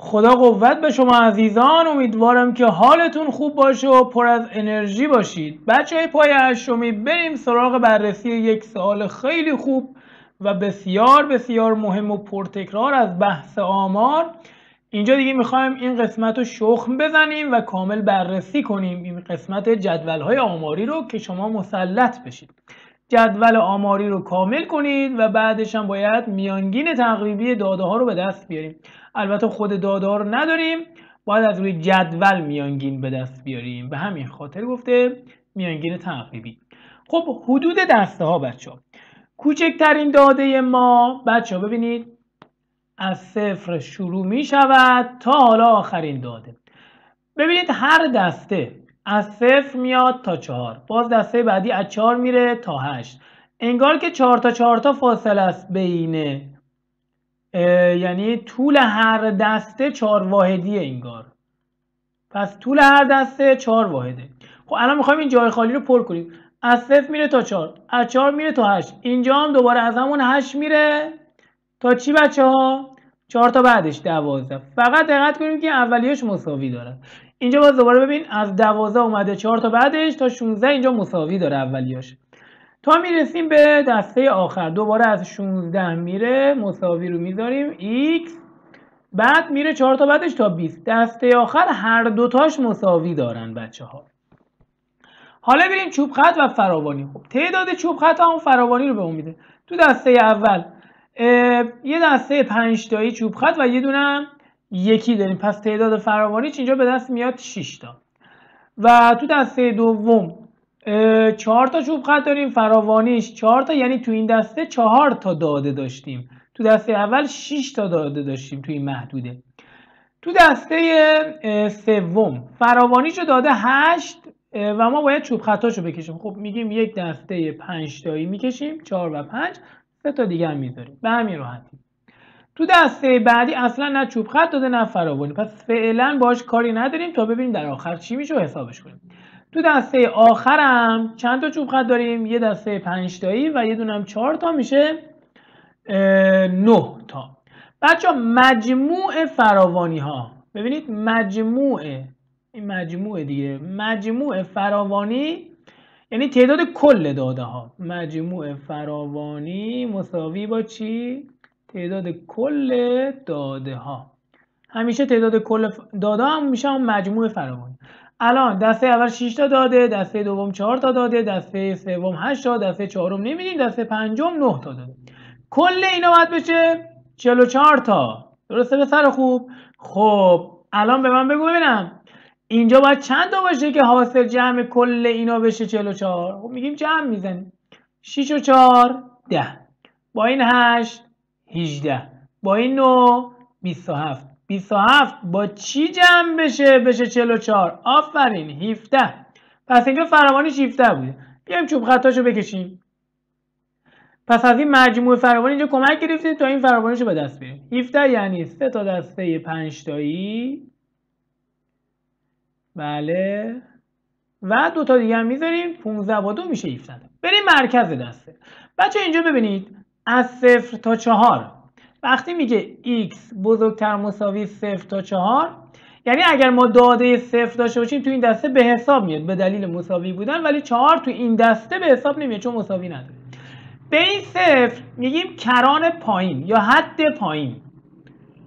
خدا قوت به شما عزیزان. امیدوارم که حالتون خوب باشه و پر از انرژی باشید. بچهای پای هشتمی بریم سراغ بررسی یک سوال خیلی خوب و بسیار بسیار مهم و پرتکرار از بحث آمار. اینجا دیگه میخوایم این قسمت رو شخم بزنیم و کامل بررسی کنیم، این قسمت جدول‌های آماری رو که شما مسلط بشید. جدول آماری رو کامل کنید و بعدش هم باید میانگین تقریبی داده ها رو به دست بیاریم. البته خود داده ها رو نداریم، باید از روی جدول میانگین به دست بیاریم. به همین خاطر گفته میانگین تقریبی. خب حدود دسته ها بچه‌ها، کوچکترین داده ما بچه‌ها ببینید از 0 شروع می شود تا حالا آخرین داده. ببینید هر دسته از 0 میاد تا 4، باز دسته بعدی از 4 میره تا 8. انگار که 4 تا 4 تا فاصله است بین، یعنی طول هر دسته 4 واحدیه انگار. پس طول هر دسته 4 واحده. خب الان میخوایم این جای خالی رو پر کنیم. از 0 میره تا 4، از 4 میره تا 8. اینجا هم دوباره از همون 8 میره تا چی بچه‌ها؟ 4 تا بعدش 12. فقط دقت کنیم که اولیاش مساوی داره. اینجا باز دوباره ببین از 12 اومده 4 تا بعدش تا 16 اینجا مساوی داره اولیاش. تا میرسیم به دسته آخر دوباره از 16 میره مساوی رو میذاریم x، بعد میره 4 تا بعدش تا 20. دسته آخر هر دوتاش مساوی دارن بچه‌ها. حالا بریم چوب خط و فراوانی. خب تعداد چوب خط هم فراوانی رو به اون میده. تو دسته اول یه دسته 5 تایی چوب خط و یه دونه یکی داریم، پس تعداد فراوانیش اینجا به دست میاد 6 تا. و تو دسته دوم 4 تا چوب خط داریم، فراوانیش 4 تا، یعنی تو این دسته 4 تا داده داشتیم. تو دسته اول 6 تا داده داشتیم تو این محدوده. تو دسته سوم فراوانیشو داده 8 و ما باید چوب خطاشو بکشیم. خب میگیم یک دسته 5 تایی میکشیم، 4 و 5، 3 تا دیگه هم میذاریم به همین راحتی. تو دسته بعدی اصلا نه چوب خط داده نه فراوانی، پس فعلا باش کاری نداریم تا ببینیم در آخر چی میشه و حسابش کنیم. تو دسته آخرم چند تا چوب خط داریم؟ یه دسته 5 تایی و یه دونم 4 تا، میشه 9 تا. بچه مجموع فراوانی ها، ببینید مجموع فراوانی یعنی تعداد کل داده ها. مجموع فراوانی مساوی با چی؟ تعداد کل داده ها. همیشه تعداد کل داده هم میشه هم مجموع فراوانی. الان دسته اول 6 تا داده، دسته دوم 4 تا داده، دسته سوم 8 تا، دسته چهارم نمیدیم، دسته پنجم 9 تا داده. کل اینا باید بشه 44 تا. درسته به سر خوب؟ خب الان به من بگو ببینم اینجا باید چند تا باشه که حاصل جمع کل اینا بشه 44؟ خب میگیم جمع میزنیم. 6 و 4 10، با این 8 18، با این 9 27. 27 با چی جمع بشه 44؟ آفرین 17. پس اینجا فراوانیش 17 بوده. بیایم چوب خطاشو بکشیم. پس از این مجموع فراوانی اینجا کمک گرفتیم تا این فراوانیشو به دست بیاریم. 17 یعنی 3 تا دسته 5 تایی، بله، و 2 تا دیگه هم میذاریم، 15 و 2 میشه 17. بریم مرکز دسته. بچه اینجا ببینید از 0 تا 4 وقتی میگه x بزرگتر مساوی 0 تا 4، یعنی اگر ما داده 0 داشته باشیم تو این دسته به حساب میاد به دلیل مساوی بودن، ولی 4 تو این دسته به حساب نمیاد چون مساوی نداره. به این 0 میگیم کران پایین یا حد پایین،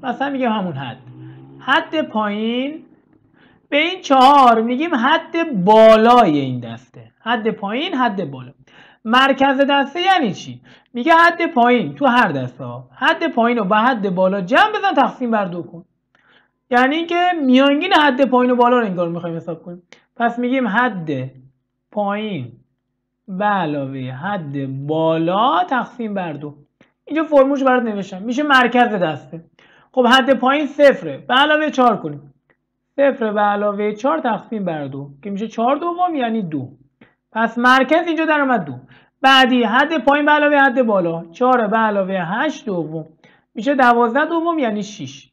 مثلا میگیم همون حد پایین. به این 4 میگیم حد بالای این دسته. حد پایین، حد بالا. مرکز دسته یعنی چی؟ میگه حد پایین تو هر دسته ها، حد پایین رو با حد بالا جمع بزن تقسیم بر 2 کن. یعنی اینکه میانگین حد پایین و بالا رو انگار میخوایم حساب کنیم. پس میگیم حد پایین به علاوه حد بالا تقسیم بر 2. اینجا فرمولش برات نوشتم، میشه مرکز دسته. خب حد پایین 0 به علاوه 4 کنیم. 0 به علاوه 4 تقسیم بر 2 که میشه 4 دوم یعنی 2. پس مرکز اینجا در اومد 2. بعدی حد پایین به علاوه حد بالا 4 به علاوه 8 دوم میشه 12 دوم یعنی 6.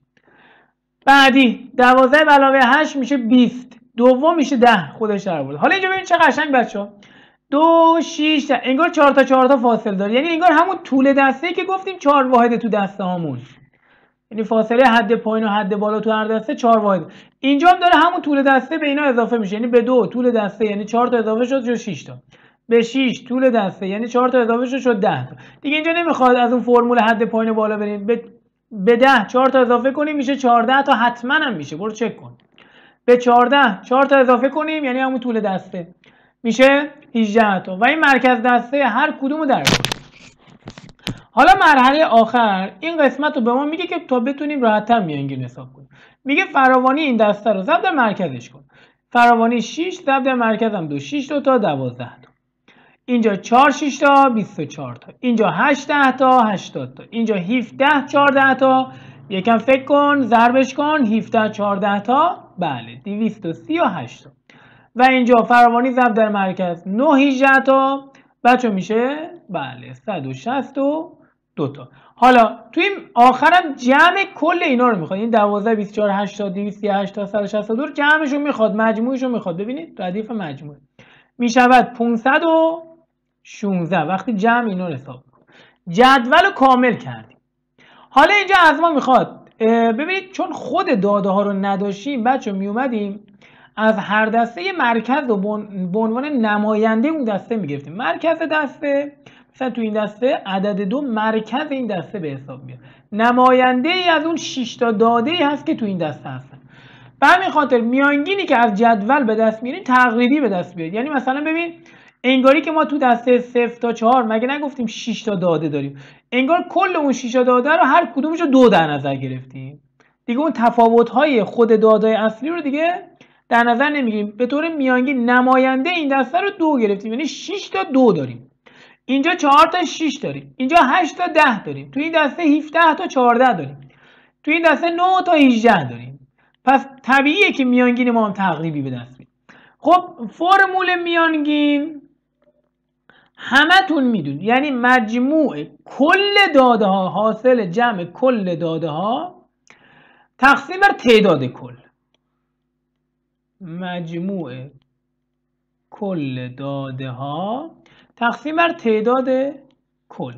بعدی 12 به علاوه 8 میشه 20 دوم میشه 10 خودش در آورد. حالا اینجا ببین چه قشنگ بچه‌ها، 2 6 10 انگار 4 تا فاصله داره، یعنی انگار همون طول دسته که گفتیم 4 واحد تو دسته هامون. یعنی فاصله حد پایین و حد بالا تو هر دسته 4 واحد. اینجا هم داره همون طول دسته به اینا اضافه میشه، یعنی به 2 طول دسته یعنی 4 تا اضافه شد 6 تا، به 6 طول دسته یعنی 4 تا اضافه شد 10 تا. دیگه اینجا نمیخواد از اون فرمول حد پایین و بالا بریم، به 10 4 تا اضافه کنیم میشه 14 تا، حتما هم میشه، برو چک کن. به 14 4 تا اضافه کنیم یعنی همون طول دسته میشه 18 تا و این مرکز دسته هر کدومو در کنیم. حالا مرحله آخر این قسمت رو به ما میگه که تا بتونیم راحت‌تر میانگین حساب کنیم. میگه فراوانی این دسته رو ضرب در مرکزش کن. فراوانی 6 ضرب در مرکزم 2، 6 تا 12 تا. اینجا 4 6 تا 24 تا. اینجا 8 10 تا 80 تا. اینجا 17 14 تا. یکم فکر کن، ضربش کن. 17 14 تا بله 238 تا. و اینجا فراوانی ضرب در مرکز 9 18 تا بچه میشه بله 162 تا. حالا توی آخرم جمع کل اینا رو میخواد، این 12 24 80 238 تا 162 رو جمعش رو میخواد، مجموعش رو میخواد. ببینید ردیف مجموعه میشود 516 وقتی جمع اینا رو حساب کنیم. جدول رو کامل کردیم. حالا اینجا از ما میخواد ببینید چون خود داده ها رو نداشتیم بچه میومدیم از هر دسته یه مرکز رو به عنوان نماینده اون دسته میگرفتیم. مرکز دسته مثلا تو این دسته عدد 2 مرکز این دسته به حساب میاد، نماینده ای از اون 6 تا داده ای هست که تو این دسته هستن. به همین خاطر میانگینی که از جدول به دست میاریم تقریبی به دست بیاد. یعنی مثلا ببین انگاری که ما تو دسته 0 تا 4 مگه نگفتیم 6 تا داده داریم، انگار کل اون 6 تا داده رو هر کدومش رو 2 در نظر گرفتیم. دیگه اون تفاوت‌های خود داده‌های اصلی رو دیگه در نظر نمیگیریم. به طور میانگین نماینده این دسته رو 2 گرفتیم، یعنی 6 تا 2 داریم. اینجا 4 تا 6 داریم، اینجا 8 تا 10 داریم، تو این دسته 17 تا 14 داریم، تو این دسته 9 تا 18 داریم. پس طبیعیه که میانگین ما هم تقریبی به دست میاد. خب فرمول میانگین همتون میدونید، یعنی مجموع کل داده ها، حاصل جمع کل داده ها تقسیم بر تعداد کل. مجموع کل داده ها تقسیم بر تعداد کل.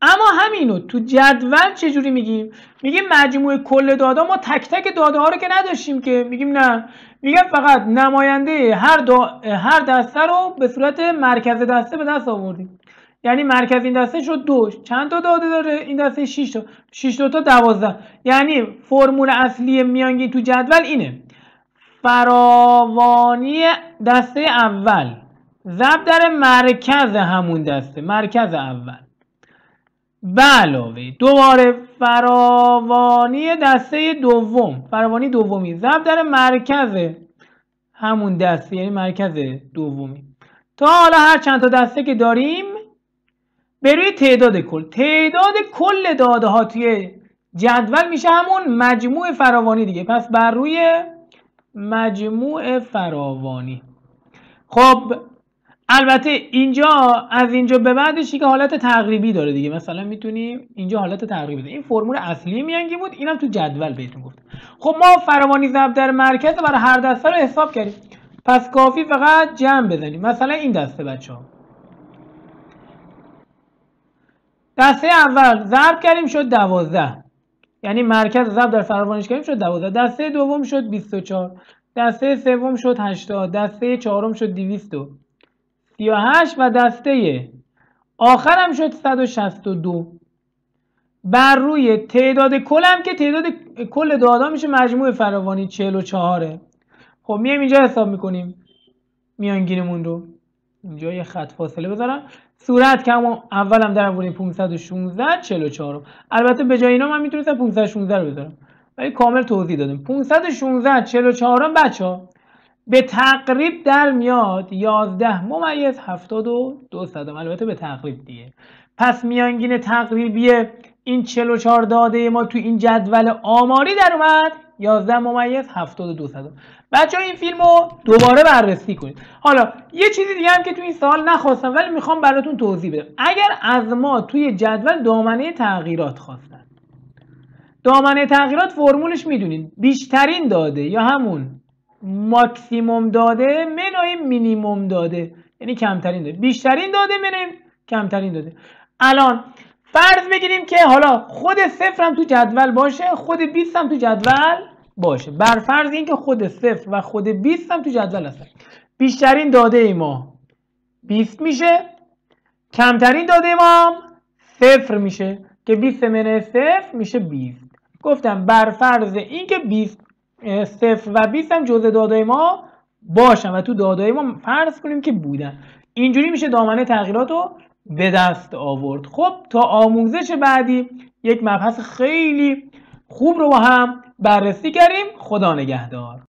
اما همینو تو جدول چجوری میگیم؟ میگیم مجموع کل داده ها. ما تک تک داده ها رو که نداشتیم که، میگیم نه، میگم فقط نماینده هر دسته رو به صورت مرکز دسته به دست آوردیم. یعنی مرکز این دسته شد 2. چند تا داده داره این دسته؟ 6 تا. 6 تا 12. یعنی فرمول اصلی میانگین تو جدول اینه: فراوانی دسته اول ضرب در مرکز همون دسته، مرکز اول، به علاوه دوباره فراوانی دسته دوم، فراوانی دومی ضرب در مرکز همون دسته، یعنی مرکز دومی، تا حالا هر چند تا دسته که داریم به روی تعداد کل. تعداد کل داده ها توی جدول میشه همون مجموع فراوانی دیگه. پس بر روی مجموع فراوانی. خب البته اینجا از اینجا به بعدش که حالت تقریبی داره دیگه. مثلا میتونیم اینجا حالت تقریبی داره. این فرمول اصلی میانگین بود، اینم تو جدول بهتون گفت. خب ما فراوانی ضرب در مرکز برای هر دسته رو حساب کردیم، پس کافی فقط جمع بزنیم. مثلا این دسته بچه‌ها، دسته اول ضرب کردیم شد 12، یعنی مرکز ضرب در فراوانیش کردیم شد 12. دسته دوم شد 24، دسته سوم شد 80، دسته چهارم شد 238 و دسته آخرم شد 162. بر روی تعداد کل هم که تعداد کل داده میشه مجموع فراوانی 44. خب میایم اینجا حساب میکنیم میانگینمون رو. اینجا یه خط فاصله بذارم. صورت که همون اولم در آوردیم 516 44. البته به جای اینا من میتونستم 516 رو بذارم ولی کامل توضیح دادم. 516 44 بچه‌ها به تقریب در میاد 11 ممیز 72 صدم. البته به تقریب دیگه. پس میانگین تقریبی این 44 داده ما تو این جدول آماری در اومد 11 ممیز 72 صدم. بچه‌ها این فیلم رو دوباره بررسی کنید. حالا یه چیزی دیگه هم که تو این سوال نخواستم ولی میخوام براتون توضیح بدم. اگر از ما توی جدول دامنه تغییرات خواستن، دامنه تغییرات فرمولش میدونید بیشترین داده یا همون ماکسیموم داده منهای مینیموم داده، یعنی کمترین داده. بیشترین داده منهای کمترین داده. الان فرض بگیریم که حالا خود 0 هم تو جدول باشه، خود 20 هم تو جدول باشه. بر فرض اینکه خود 0 و خود 20 هم تو جدول هستن. بیشترین داده ما 20 میشه، کمترین داده ما هم 0 میشه که 20 - 0 میشه 20. گفتم بر فرض اینکه 20 0 و 20 هم جزء داده ما باشن و تو داده ما فرض کنیم که بودن. اینجوری میشه دامنه تغییرات رو به دست آورد. خب تا آموزش بعدی یک مبحث خیلی خوب رو با هم بررسی کردیم. خدا نگهدار.